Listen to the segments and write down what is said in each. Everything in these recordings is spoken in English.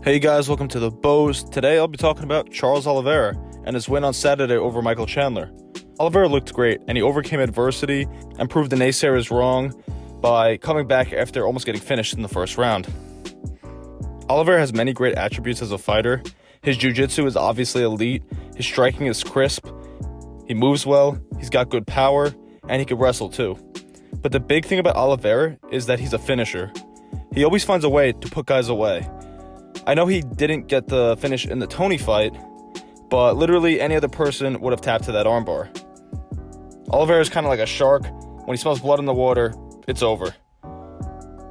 Hey guys, welcome to the Bows. Today I'll be talking about Charles Oliveira and his win on Saturday over Michael Chandler. Oliveira looked great and he overcame adversity and proved the naysayers wrong by coming back after almost getting finished in the first round. Oliveira has many great attributes as a fighter. His jiu-jitsu is obviously elite, his striking is crisp, he moves well, he's got good power, and he can wrestle too. But the big thing about Oliveira is that he's a finisher. He always finds a way to put guys away. I know he didn't get the finish in the Tony fight, but literally any other person would have tapped to that armbar. Oliveira is kind of like a shark. When he smells blood in the water, it's over.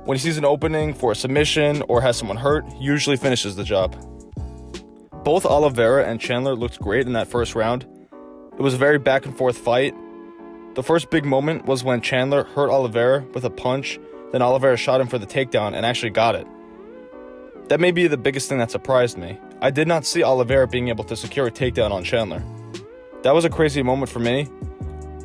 When he sees an opening for a submission or has someone hurt, he usually finishes the job. Both Oliveira and Chandler looked great in that first round. It was a very back and forth fight. The first big moment was when Chandler hurt Oliveira with a punch, then Oliveira shot him for the takedown and actually got it. That may be the biggest thing that surprised me. I did not see Oliveira being able to secure a takedown on Chandler. That was a crazy moment for me.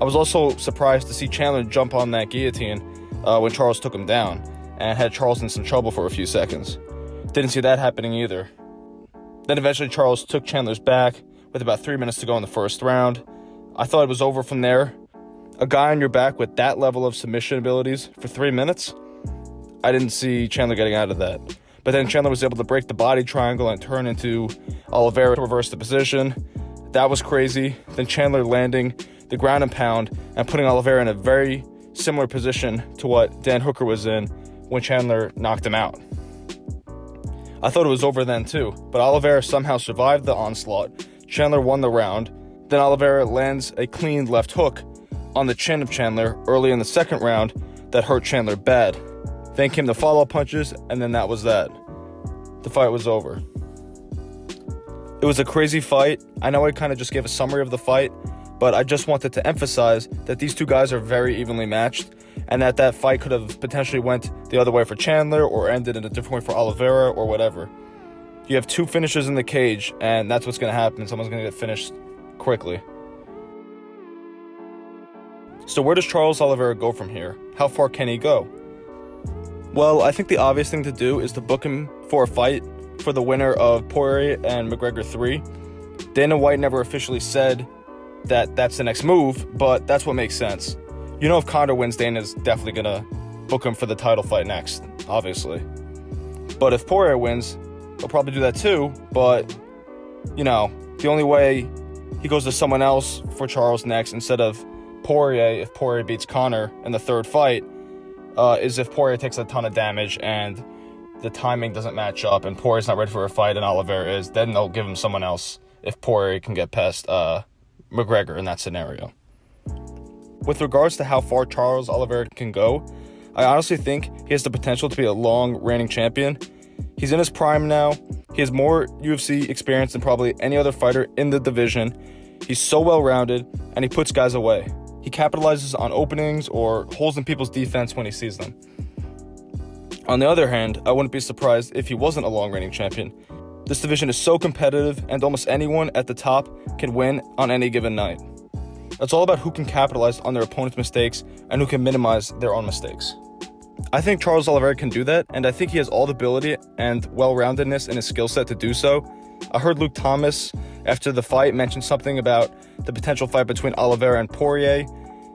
I was also surprised to see Chandler jump on that guillotine when Charles took him down and had Charles in some trouble for a few seconds. Didn't see that happening either. Then eventually Charles took Chandler's back with about 3 minutes to go in the first round. I thought it was over from there. A guy on your back with that level of submission abilities for 3 minutes? I didn't see Chandler getting out of that. But then Chandler was able to break the body triangle and turn into Oliveira to reverse the position. That was crazy. Then Chandler landing the ground and pound and putting Oliveira in a very similar position to what Dan Hooker was in when Chandler knocked him out. I thought it was over then too, but Oliveira somehow survived the onslaught. Chandler won the round. Then Oliveira lands a clean left hook on the chin of Chandler early in the second round that hurt Chandler bad. Then came the follow-up punches, and then that was that. The fight was over. It was a crazy fight. I know I kind of just gave a summary of the fight, but I just wanted to emphasize that these two guys are very evenly matched, and that fight could have potentially went the other way for Chandler or ended in a different way for Oliveira or whatever. You have two finishers in the cage, and that's what's going to happen. Someone's going to get finished quickly. So where does Charles Oliveira go from here? How far can he go? Well, I think the obvious thing to do is to book him for a fight for the winner of Poirier and McGregor 3. Dana White never officially said that that's the next move, but that's what makes sense. You know, if Conor wins, Dana's definitely going to book him for the title fight next, obviously. But if Poirier wins, he'll probably do that too, but, you know, the only way he goes to someone else for Charles next instead of Poirier, if Poirier beats Conor in the third fight, is if Poirier takes a ton of damage and the timing doesn't match up and Poirier's not ready for a fight and Oliveira is, then they'll give him someone else if Poirier can get past McGregor in that scenario. With regards to how far Charles Oliveira can go, I honestly think he has the potential to be a long reigning champion. He's in his prime now. He has more UFC experience than probably any other fighter in the division. He's so well-rounded and he puts guys away. He capitalizes on openings or holes in people's defense when he sees them. On the other hand, I wouldn't be surprised if he wasn't a long-reigning champion. This division is so competitive, and almost anyone at the top can win on any given night. It's all about who can capitalize on their opponent's mistakes and who can minimize their own mistakes. I think Charles Oliveira can do that, and I think he has all the ability and well-roundedness in his skill set to do so. I heard Luke Thomas, after the fight, mention something about the potential fight between Oliveira and Poirier.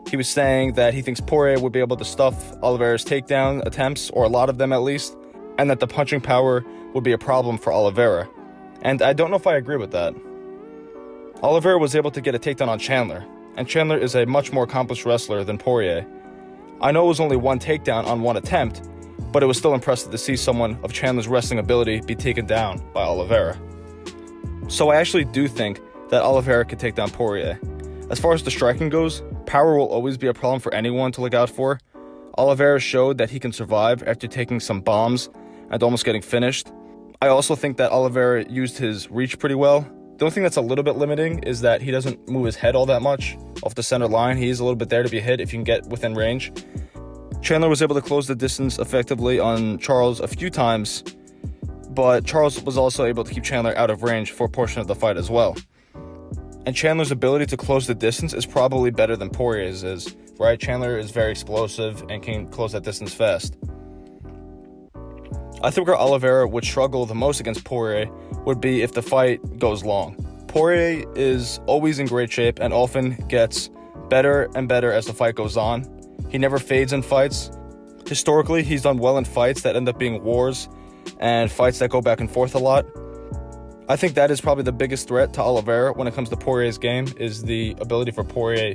He was saying that he thinks Poirier would be able to stuff Oliveira's takedown attempts, or a lot of them at least, and that the punching power would be a problem for Oliveira. And I don't know if I agree with that. Oliveira was able to get a takedown on Chandler, and Chandler is a much more accomplished wrestler than Poirier. I know it was only one takedown on one attempt, but it was still impressive to see someone of Chandler's wrestling ability be taken down by Oliveira. So I actually do think that Oliveira could take down Poirier. As far as the striking goes, power will always be a problem for anyone to look out for. Oliveira showed that he can survive after taking some bombs and almost getting finished. I also think that Oliveira used his reach pretty well. The only thing that's a little bit limiting is that he doesn't move his head all that much off the center line. He is a little bit there to be hit if you can get within range. Chandler was able to close the distance effectively on Charles a few times, but Charles was also able to keep Chandler out of range for a portion of the fight as well. And Chandler's ability to close the distance is probably better than Poirier's is, right? Chandler is very explosive and can close that distance fast. I think where Oliveira would struggle the most against Poirier would be if the fight goes long. Poirier is always in great shape and often gets better and better as the fight goes on. He never fades in fights. Historically, he's done well in fights that end up being wars and fights that go back and forth a lot. I think that is probably the biggest threat to Oliveira when it comes to Poirier's game, is the ability for Poirier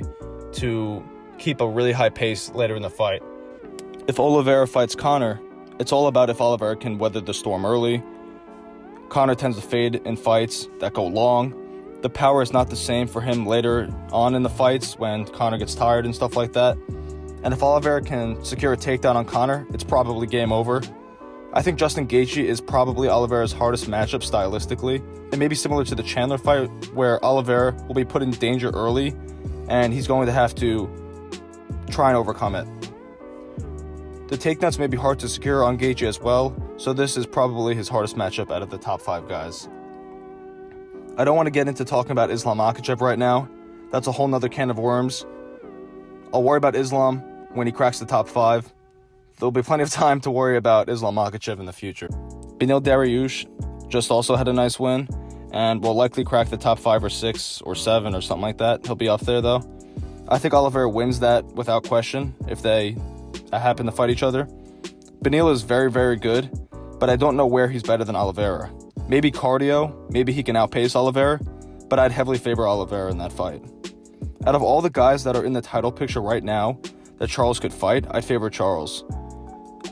to keep a really high pace later in the fight. If Oliveira fights Conor, it's all about if Oliveira can weather the storm early. Conor tends to fade in fights that go long. The power is not the same for him later on in the fights when Conor gets tired and stuff like that. And if Oliveira can secure a takedown on Conor, it's probably game over. I think Justin Gaethje is probably Oliveira's hardest matchup stylistically. It may be similar to the Chandler fight, where Oliveira will be put in danger early and he's going to have to try and overcome it. The takedowns may be hard to secure on Gaethje as well, so this is probably his hardest matchup out of the top 5 guys. I don't want to get into talking about Islam Makhachev right now. That's a whole nother can of worms. I'll worry about Islam when he cracks the top 5. There'll be plenty of time to worry about Islam Makhachev in the future. Beneil Dariush just also had a nice win and will likely crack the top 5 or 6 or 7 or something like that. He'll be up there though. I think Oliveira wins that without question if they happen to fight each other. Beneil is very, very good, but I don't know where he's better than Oliveira. Maybe cardio, maybe he can outpace Oliveira, but I'd heavily favor Oliveira in that fight. Out of all the guys that are in the title picture right now that Charles could fight, I'd favor Charles.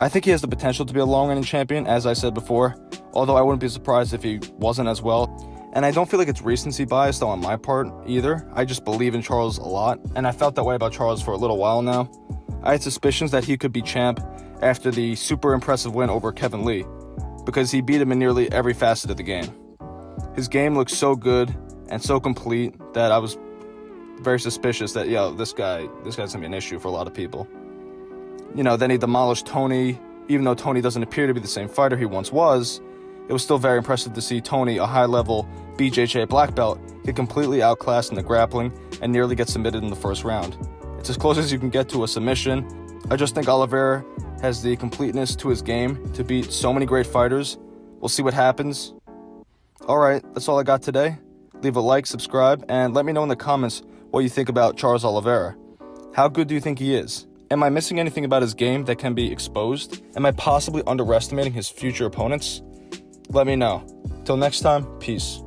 I think he has the potential to be a long-reigning champion, as I said before, although I wouldn't be surprised if he wasn't as well. And I don't feel like it's recency bias though on my part either. I just believe in Charles a lot, and I felt that way about Charles for a little while now. I had suspicions that he could be champ after the super impressive win over Kevin Lee, because he beat him in nearly every facet of the game. His game looks so good and so complete that I was very suspicious that, this guy's gonna be an issue for a lot of people. Then he demolished Tony. Even though Tony doesn't appear to be the same fighter he once was, it was still very impressive to see Tony, a high-level BJJ black belt, get completely outclassed in the grappling and nearly get submitted in the first round. It's as close as you can get to a submission. I just think Oliveira has the completeness to his game to beat so many great fighters. We'll see what happens. Alright, that's all I got today. Leave a like, subscribe, and let me know in the comments what you think about Charles Oliveira. How good do you think he is? Am I missing anything about his game that can be exposed? Am I possibly underestimating his future opponents? Let me know. Till next time, peace.